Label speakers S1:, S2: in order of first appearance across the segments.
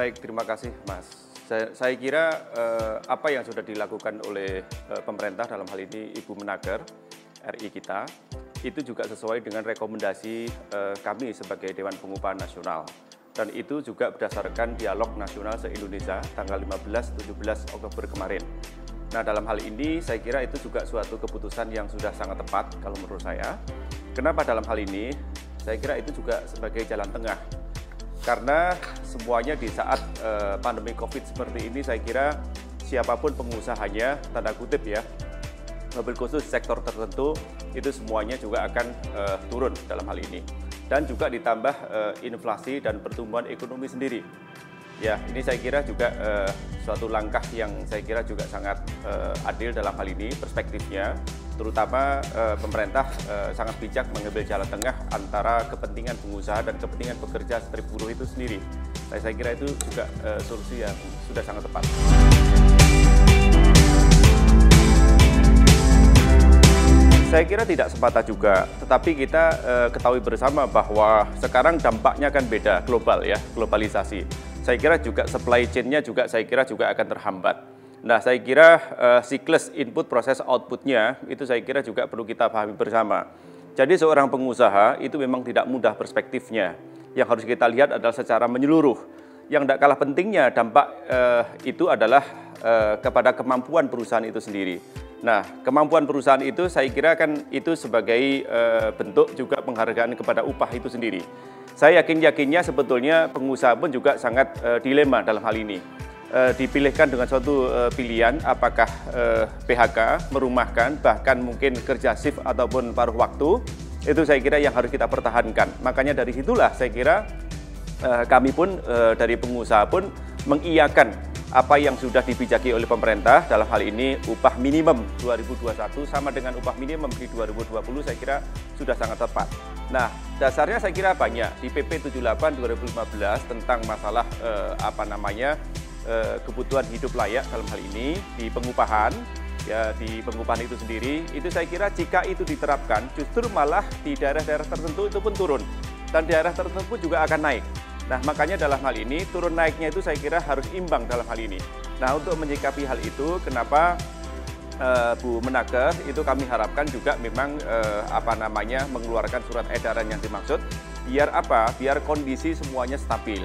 S1: Baik, terima kasih Mas. Saya kira apa yang sudah dilakukan oleh pemerintah dalam hal ini Ibu Menaker RI kita, itu juga sesuai dengan rekomendasi kami sebagai Dewan Pengupahan Nasional. Dan itu juga berdasarkan dialog nasional se-Indonesia tanggal 15-17 Oktober kemarin. Nah, dalam hal ini saya kira itu juga suatu keputusan yang sudah sangat tepat kalau menurut saya. Kenapa dalam hal ini? Saya kira itu juga sebagai jalan tengah. Karena semuanya di saat pandemi COVID seperti ini, saya kira siapapun pengusahanya, tanda kutip ya, mobil khusus sektor tertentu, itu semuanya juga akan turun dalam hal ini. Dan juga ditambah inflasi dan pertumbuhan ekonomi sendiri. Ya, ini saya kira juga suatu langkah yang saya kira juga sangat adil dalam hal ini perspektifnya, terutama pemerintah sangat bijak mengambil jalan tengah antara kepentingan pengusaha dan kepentingan pekerja strip buruh itu sendiri. Saya kira itu juga solusi yang sudah sangat tepat. Saya kira tidak semata juga, tetapi kita ketahui bersama bahwa sekarang dampaknya kan beda, global ya, globalisasi. Saya kira juga supply chain-nya juga saya kira juga akan terhambat. Nah, saya kira siklus input proses output-nya itu saya kira juga perlu kita pahami bersama. Jadi seorang pengusaha itu memang tidak mudah perspektifnya. Yang harus kita lihat adalah secara menyeluruh. Yang tidak kalah pentingnya dampak itu adalah kepada kemampuan perusahaan itu sendiri. Nah, kemampuan perusahaan itu saya kira kan itu sebagai bentuk juga penghargaan kepada upah itu sendiri. Saya yakinnya sebetulnya pengusaha pun juga sangat dilema dalam hal ini. Dipilihkan dengan suatu pilihan apakah PHK, merumahkan, bahkan mungkin kerja shift ataupun paruh waktu, itu saya kira yang harus kita pertahankan. Makanya dari situlah saya kira kami pun dari pengusaha pun mengiyakan apa yang sudah dibijaki oleh pemerintah, dalam hal ini upah minimum 2021 sama dengan upah minimum di 2020 saya kira sudah sangat tepat. Nah, dasarnya saya kira banyak di PP 78 2015 tentang masalah kebutuhan hidup layak dalam hal ini di pengupahan. Ya, di pengupahan itu sendiri, itu saya kira jika itu diterapkan, justru malah di daerah-daerah tertentu itu pun turun. Dan daerah tertentu juga akan naik. Nah, makanya dalam hal ini, turun naiknya itu saya kira harus imbang dalam hal ini. Nah, untuk menyikapi hal itu, kenapa Bu Menaker, itu kami harapkan juga memang mengeluarkan surat edaran yang dimaksud, biar apa? Biar kondisi semuanya stabil.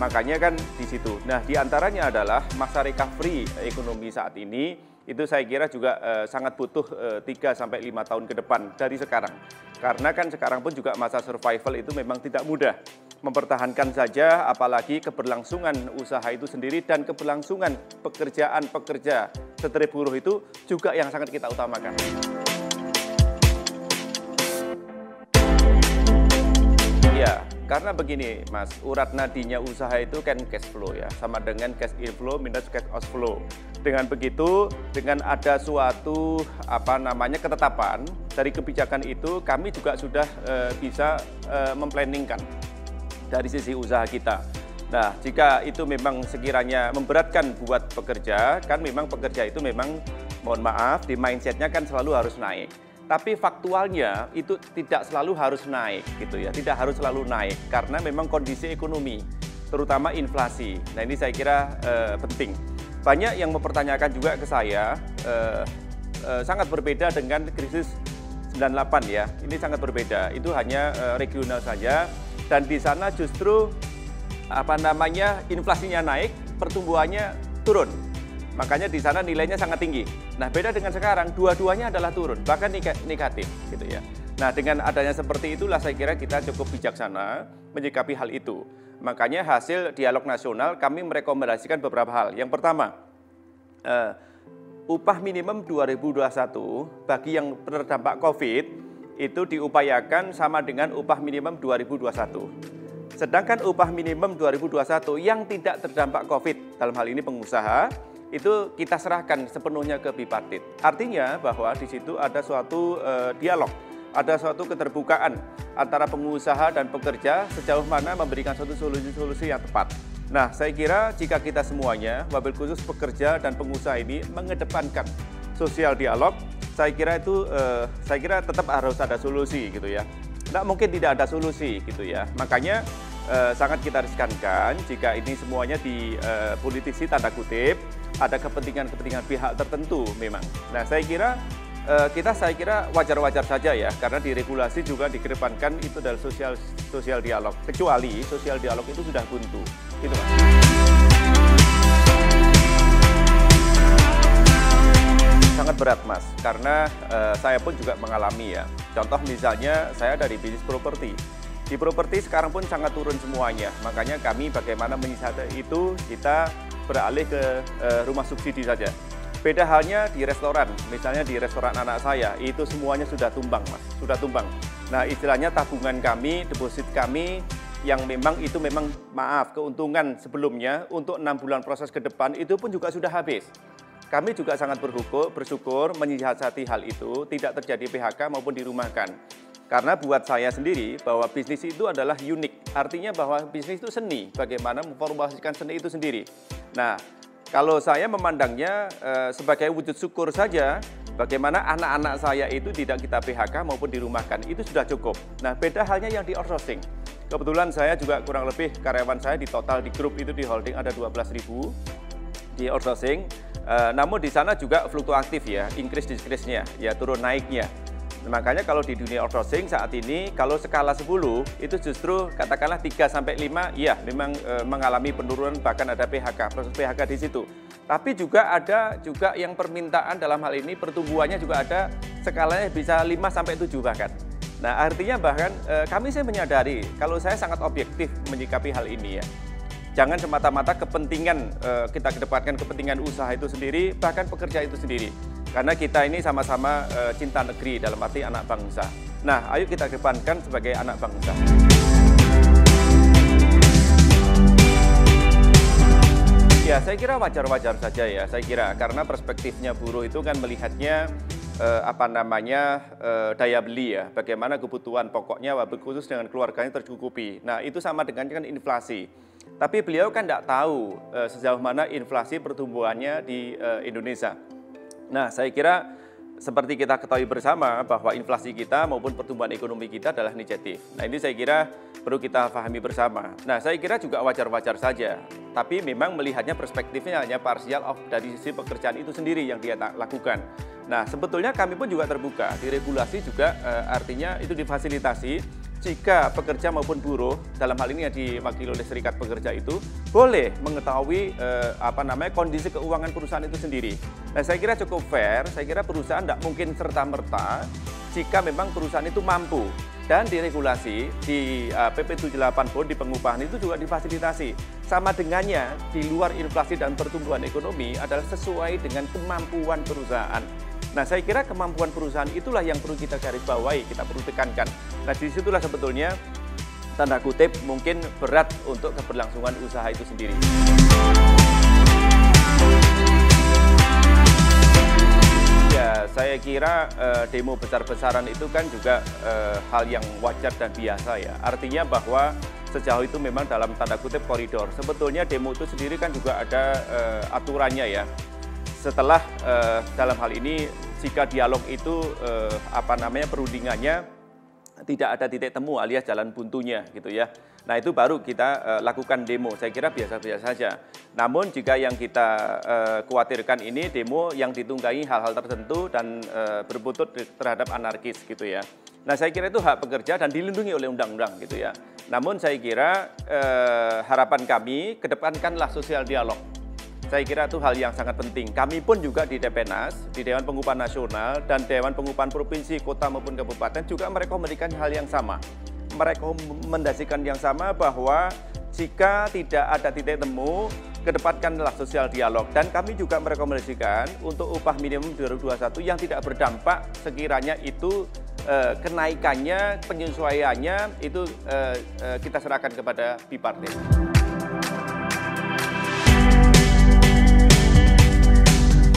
S1: Makanya kan di situ. Nah, diantaranya adalah masa recovery ekonomi saat ini, itu saya kira juga sangat butuh 3-5 tahun ke depan dari sekarang. Karena kan sekarang pun juga masa survival itu memang tidak mudah. Mempertahankan saja, apalagi keberlangsungan usaha itu sendiri dan keberlangsungan pekerjaan pekerja strip buruh itu juga yang sangat kita utamakan. Ya, karena begini Mas, urat nadinya usaha itu kan cash flow ya, sama dengan cash inflow minus cash outflow. Dengan begitu, dengan ada suatu ketetapan dari kebijakan itu, kami juga sudah bisa memplanningkan dari sisi usaha kita. Nah, jika itu memang sekiranya memberatkan buat pekerja, kan memang pekerja itu memang, mohon maaf, di mindsetnya kan selalu harus naik. Tapi faktualnya itu tidak selalu harus naik, gitu ya. Tidak harus selalu naik karena memang kondisi ekonomi, terutama inflasi. Nah, ini saya kira penting. Banyak yang mempertanyakan juga ke saya, sangat berbeda dengan krisis 98 ya. Ini sangat berbeda. Itu hanya regional saja. Dan di sana justru inflasinya naik, pertumbuhannya turun. Makanya di sana nilainya sangat tinggi. Nah, beda dengan sekarang, dua-duanya adalah turun, bahkan negatif gitu ya. Nah, dengan adanya seperti itulah saya kira kita cukup bijaksana menyikapi hal itu. Makanya hasil dialog nasional kami merekomendasikan beberapa hal. Yang pertama, upah minimum 2021 bagi yang terdampak COVID itu diupayakan sama dengan upah minimum 2021. Sedangkan upah minimum 2021 yang tidak terdampak COVID, dalam hal ini pengusaha, itu kita serahkan sepenuhnya ke bipartit. Artinya bahwa di situ ada suatu dialog, ada suatu keterbukaan antara pengusaha dan pekerja sejauh mana memberikan suatu solusi-solusi yang tepat. Nah, saya kira jika kita semuanya, wabil khusus pekerja dan pengusaha ini mengedepankan sosial dialog, saya kira tetap harus ada solusi gitu ya. Nggak mungkin tidak ada solusi gitu ya. Makanya sangat kita riskankan jika ini semuanya dipolitisi tanda kutip, ada kepentingan-kepentingan pihak tertentu memang. Nah, saya kira wajar-wajar saja ya, karena di regulasi juga dikedepankan itu adalah sosial dialog. Kecuali sosial dialog itu sudah buntu. Itu, Mas. Sangat berat, Mas, karena saya pun juga mengalami ya. Contoh misalnya saya dari bisnis properti. Di properti sekarang pun sangat turun semuanya. Makanya kami bagaimana menyisihkan itu, kita beralih ke rumah subsidi saja. Beda halnya di restoran, misalnya di restoran anak saya, itu semuanya sudah tumbang, Mas, sudah tumbang. Nah, istilahnya tabungan kami, deposit kami, yang memang keuntungan sebelumnya untuk 6 bulan proses ke depan itu pun juga sudah habis. Kami juga sangat bersyukur menyiasati hal itu, tidak terjadi PHK maupun dirumahkan. Karena buat saya sendiri bahwa bisnis itu adalah unik, artinya bahwa bisnis itu seni, bagaimana memformulasikan seni itu sendiri. Nah, kalau saya memandangnya sebagai wujud syukur saja, bagaimana anak-anak saya itu tidak kita PHK maupun dirumahkan, itu sudah cukup. Nah, beda halnya yang di outsourcing. Kebetulan saya juga kurang lebih karyawan saya di total di grup itu di holding ada 12.000 di outsourcing. Namun di sana juga fluktuatif ya, increase-decrease-nya, ya turun naiknya. Makanya kalau di dunia outsourcing saat ini, kalau skala 10, itu justru katakanlah 3-5, iya memang mengalami penurunan, bahkan ada PHK, proses PHK di situ. Tapi juga ada yang permintaan dalam hal ini, pertumbuhannya juga ada skalanya bisa 5-7 bahkan. Nah, artinya bahkan saya menyadari, kalau saya sangat objektif menyikapi hal ini ya. Jangan semata-mata kepentingan, kita kedepankan kepentingan usaha itu sendiri, bahkan pekerja itu sendiri. Karena kita ini sama-sama cinta negeri dalam arti anak bangsa. Nah, ayo kita kedepankan sebagai anak bangsa. Ya, saya kira wajar-wajar saja ya. Saya kira karena perspektifnya buruh itu kan melihatnya daya beli ya. Bagaimana kebutuhan pokoknya wabil khusus dengan keluarganya tercukupi. Nah, itu sama dengan kan inflasi. Tapi beliau kan tidak tahu sejauh mana inflasi pertumbuhannya di Indonesia. Nah, saya kira seperti kita ketahui bersama bahwa inflasi kita maupun pertumbuhan ekonomi kita adalah negatif. Nah, ini saya kira perlu kita pahami bersama. Nah, saya kira juga wajar-wajar saja. Tapi memang melihatnya perspektifnya hanya parsial dari sisi pekerjaan itu sendiri yang dia lakukan. Nah, sebetulnya kami pun juga terbuka. Di regulasi juga artinya itu difasilitasi jika pekerja maupun buruh, dalam hal ini yang diwakili oleh serikat pekerja itu, boleh mengetahui kondisi keuangan perusahaan itu sendiri. Nah, saya kira cukup fair, saya kira perusahaan tidak mungkin serta-merta jika memang perusahaan itu mampu. Dan di regulasi, di PP 78 pun di pengupahan itu juga difasilitasi. Sama dengannya, di luar inflasi dan pertumbuhan ekonomi adalah sesuai dengan kemampuan perusahaan. Nah, saya kira kemampuan perusahaan itulah yang perlu kita garis bawahi, kita perlu tekankan. Nah, disitulah sebetulnya tanda kutip mungkin berat untuk keberlangsungan usaha itu sendiri. Ya, saya kira demo besar-besaran itu kan juga hal yang wajar dan biasa ya. Artinya bahwa sejauh itu memang dalam tanda kutip koridor. Sebetulnya demo itu sendiri kan juga ada aturannya ya. Setelah dalam hal ini jika dialog itu perundingannya tidak ada titik temu alias jalan buntunya gitu ya. Nah, itu baru kita lakukan demo. Saya kira biasa-biasa saja. Namun jika yang kita khawatirkan ini demo yang ditunggangi hal-hal tertentu dan berbuntut terhadap anarkis gitu ya. Nah, saya kira itu hak pekerja dan dilindungi oleh undang-undang gitu ya. Namun saya kira harapan kami kedepankanlah sosial dialog. Saya kira itu hal yang sangat penting. Kami pun juga di DPNAS, di Dewan Pengupahan Nasional dan Dewan Pengupahan Provinsi, Kota maupun Kabupaten juga merekomendasikan hal yang sama. Merekomendasikan yang sama bahwa jika tidak ada titik temu, kedepankanlah sosial dialog. Dan kami juga merekomendasikan untuk upah minimum 2021 yang tidak berdampak sekiranya itu kenaikannya, penyesuaiannya itu kita serahkan kepada bipartit.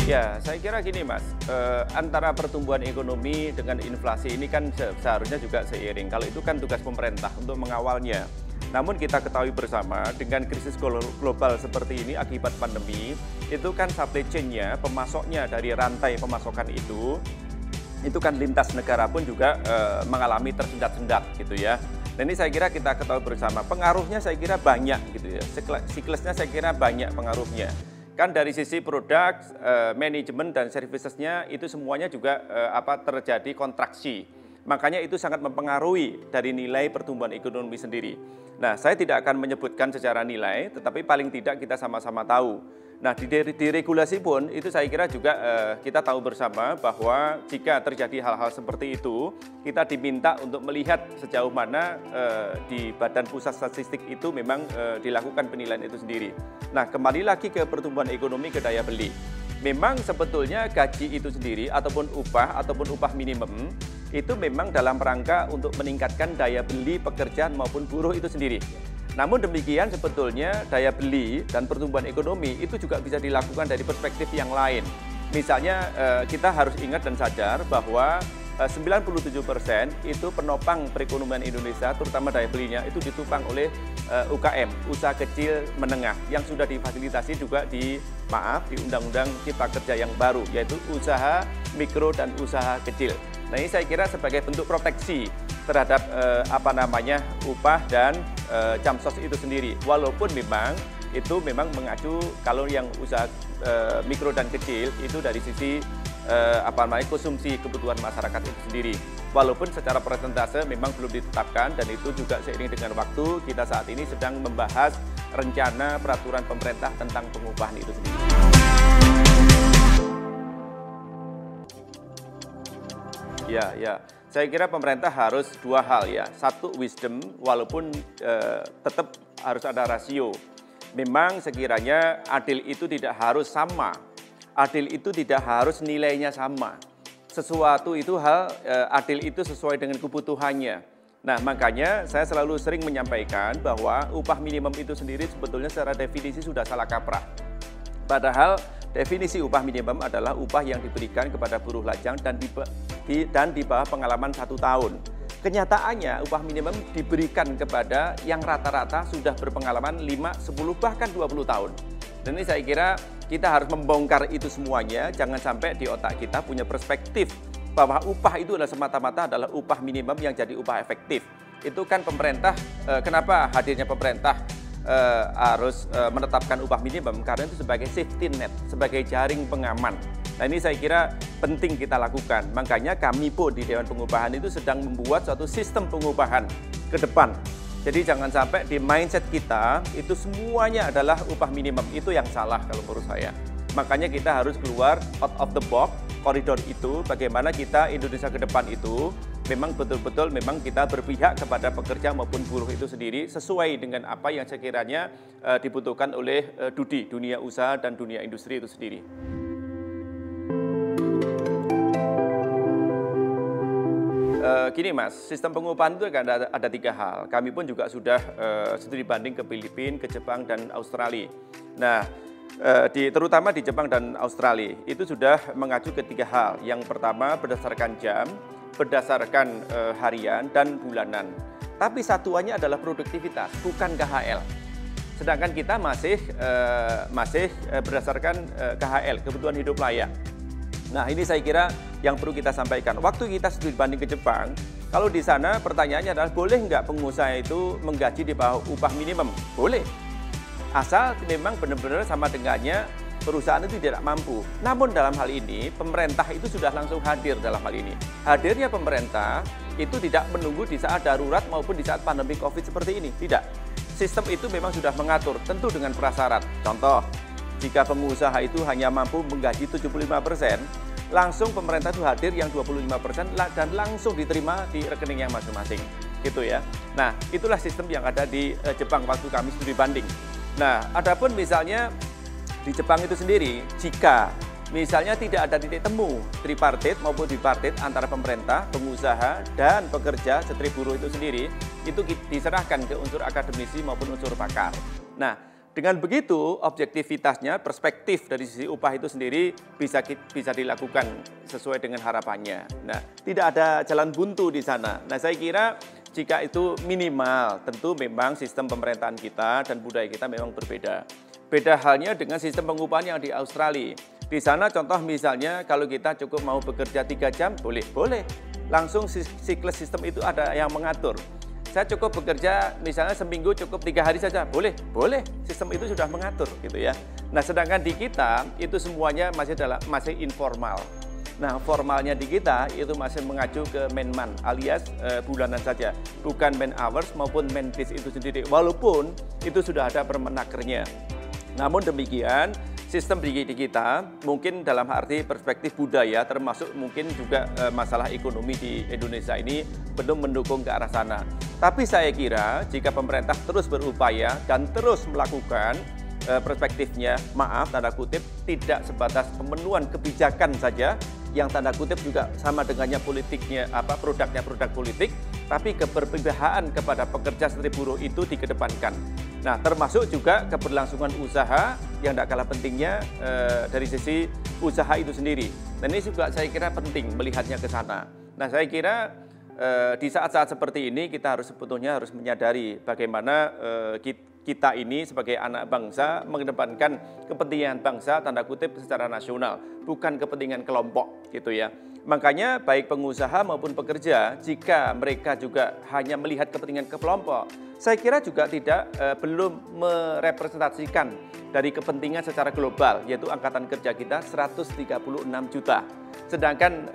S1: Ya, saya kira gini Mas, antara pertumbuhan ekonomi dengan inflasi ini kan seharusnya juga seiring. Kalau itu kan tugas pemerintah untuk mengawalnya. Namun kita ketahui bersama dengan krisis global seperti ini akibat pandemi, itu kan supply chain-nya, pemasoknya dari rantai pemasokan itu kan lintas negara pun juga mengalami tersendat-sendat gitu ya. Nah, ini saya kira kita ketahui bersama, pengaruhnya saya kira banyak gitu ya, siklusnya saya kira banyak pengaruhnya. Kan dari sisi produk, manajemen dan servicesnya itu semuanya juga terjadi kontraksi. Makanya itu sangat mempengaruhi dari nilai pertumbuhan ekonomi sendiri. Nah, saya tidak akan menyebutkan secara nilai, tetapi paling tidak kita sama-sama tahu. Nah, di regulasi pun itu saya kira juga kita tahu bersama bahwa jika terjadi hal-hal seperti itu, kita diminta untuk melihat sejauh mana di Badan Pusat Statistik itu memang dilakukan penilaian itu sendiri. Nah, kembali lagi ke pertumbuhan ekonomi, ke daya beli. Memang sebetulnya gaji itu sendiri ataupun upah minimum itu memang dalam rangka untuk meningkatkan daya beli pekerja maupun buruh itu sendiri. Namun demikian sebetulnya daya beli dan pertumbuhan ekonomi itu juga bisa dilakukan dari perspektif yang lain. Misalnya kita harus ingat dan sadar bahwa 97% itu penopang perekonomian Indonesia, terutama daya belinya itu ditopang oleh UKM, usaha kecil menengah, yang sudah difasilitasi juga di Undang-Undang Cipta Kerja yang baru, yaitu usaha mikro dan usaha kecil. Nah, ini saya kira sebagai bentuk proteksi terhadap upah dan Jamsos itu sendiri. Walaupun memang itu mengacu kalau yang usaha mikro dan kecil itu dari sisi konsumsi kebutuhan masyarakat itu sendiri. Walaupun secara persentase memang belum ditetapkan, dan itu juga seiring dengan waktu kita saat ini sedang membahas rencana peraturan pemerintah tentang pengupahan itu sendiri. Ya. Saya kira pemerintah harus dua hal ya. Satu, wisdom, walaupun tetap harus ada rasio. Memang sekiranya adil itu tidak harus sama. Adil itu tidak harus nilainya sama. Sesuatu itu adil itu sesuai dengan kebutuhannya. Nah, makanya saya selalu sering menyampaikan bahwa upah minimum itu sendiri sebetulnya secara definisi sudah salah kaprah. Padahal definisi upah minimum adalah upah yang diberikan kepada buruh lajang dan di bawah pengalaman 1 tahun. Kenyataannya upah minimum diberikan kepada yang rata-rata sudah berpengalaman 5, 10, bahkan 20 tahun. Dan ini saya kira kita harus membongkar itu semuanya, jangan sampai di otak kita punya perspektif bahwa upah itu adalah semata-mata adalah upah minimum yang jadi upah efektif. Itu kan pemerintah, kenapa hadirnya pemerintah harus menetapkan upah minimum, karena itu sebagai safety net, sebagai jaring pengaman. Nah, ini saya kira penting kita lakukan. Makanya kami pun di Dewan Pengupahan itu sedang membuat suatu sistem pengupahan ke depan. Jadi jangan sampai di mindset kita itu semuanya adalah upah minimum. Itu yang salah kalau menurut saya. Makanya kita harus keluar out of the box, koridor itu, bagaimana kita Indonesia ke depan itu memang betul-betul memang kita berpihak kepada pekerja maupun buruh itu sendiri sesuai dengan apa yang sekiranya dibutuhkan oleh dunia usaha dan dunia industri itu sendiri. Gini Mas, sistem pengupahan itu ada 3 hal. Kami pun juga sudah studi banding ke Filipina, ke Jepang dan Australia. Nah, terutama di Jepang dan Australia itu sudah mengacu ke 3 hal. Yang pertama berdasarkan jam, berdasarkan harian dan bulanan. Tapi satuannya adalah produktivitas, bukan KHL. Sedangkan kita masih berdasarkan KHL, kebutuhan hidup layak. Nah, ini saya kira yang perlu kita sampaikan. Waktu kita studi banding ke Jepang, kalau di sana pertanyaannya adalah boleh nggak pengusaha itu menggaji di bawah upah minimum? Boleh. Asal memang benar-benar sama dengannya perusahaan itu tidak mampu. Namun dalam hal ini, pemerintah itu sudah langsung hadir dalam hal ini. Hadirnya pemerintah itu tidak menunggu di saat darurat maupun di saat pandemi COVID seperti ini. Tidak. Sistem itu memang sudah mengatur, tentu dengan prasyarat. Contoh, jika pengusaha itu hanya mampu menggaji 75%, langsung pemerintah itu hadir yang 25% dan langsung diterima di rekening yang masing-masing. Gitu ya. Nah, itulah sistem yang ada di Jepang waktu kami studi banding. Nah, adapun misalnya di Jepang itu sendiri, jika misalnya tidak ada titik temu tripartit maupun bipartit antara pemerintah, pengusaha, dan pekerja setri buruh itu sendiri, itu diserahkan ke unsur akademisi maupun unsur pakar. Nah, dengan begitu, objektivitasnya, perspektif dari sisi upah itu sendiri bisa dilakukan sesuai dengan harapannya. Nah, tidak ada jalan buntu di sana. Nah, saya kira jika itu minimal, tentu memang sistem pemerintahan kita dan budaya kita memang berbeda. Beda halnya dengan sistem pengupahan yang di Australia. Di sana contoh misalnya kalau kita cukup mau bekerja 3 jam, boleh. Langsung siklus sistem itu ada yang mengatur. saya cukup bekerja misalnya seminggu cukup 3 hari saja, boleh, boleh. Sistem itu sudah mengatur gitu ya. Nah, sedangkan di kita itu semuanya masih informal. Nah, formalnya di kita itu masih mengacu ke man alias bulanan saja, bukan man hours maupun man days itu sendiri. Walaupun itu sudah ada permenakernya. Namun demikian, sistem di kita mungkin dalam arti perspektif budaya, termasuk mungkin juga masalah ekonomi di Indonesia ini belum mendukung ke arah sana. Tapi saya kira jika pemerintah terus berupaya dan terus melakukan perspektifnya, maaf tanda kutip, tidak sebatas pemenuhan kebijakan saja, yang tanda kutip juga sama dengannya politiknya, produknya produk politik, tapi keberpihakan kepada pekerja serta buruh itu dikedepankan. Nah, termasuk juga keberlangsungan usaha yang tidak kalah pentingnya dari sisi usaha itu sendiri. Dan ini juga saya kira penting melihatnya ke sana. Nah, saya kira di saat-saat seperti ini kita sebetulnya harus menyadari bagaimana kita ini sebagai anak bangsa mengedepankan kepentingan bangsa tanda kutip secara nasional, bukan kepentingan kelompok gitu ya. Makanya baik pengusaha maupun pekerja jika mereka juga hanya melihat kepentingan kelompok, saya kira juga belum merepresentasikan dari kepentingan secara global, yaitu angkatan kerja kita 136 juta. Sedangkan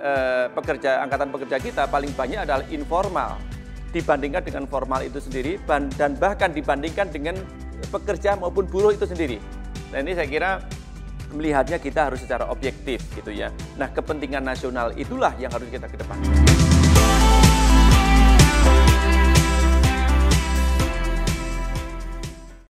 S1: angkatan pekerja kita paling banyak adalah informal dibandingkan dengan formal itu sendiri dan bahkan dibandingkan dengan pekerja maupun buruh itu sendiri. Nah, ini saya kira melihatnya kita harus secara objektif gitu ya. Nah, kepentingan nasional itulah yang harus kita kedepankan.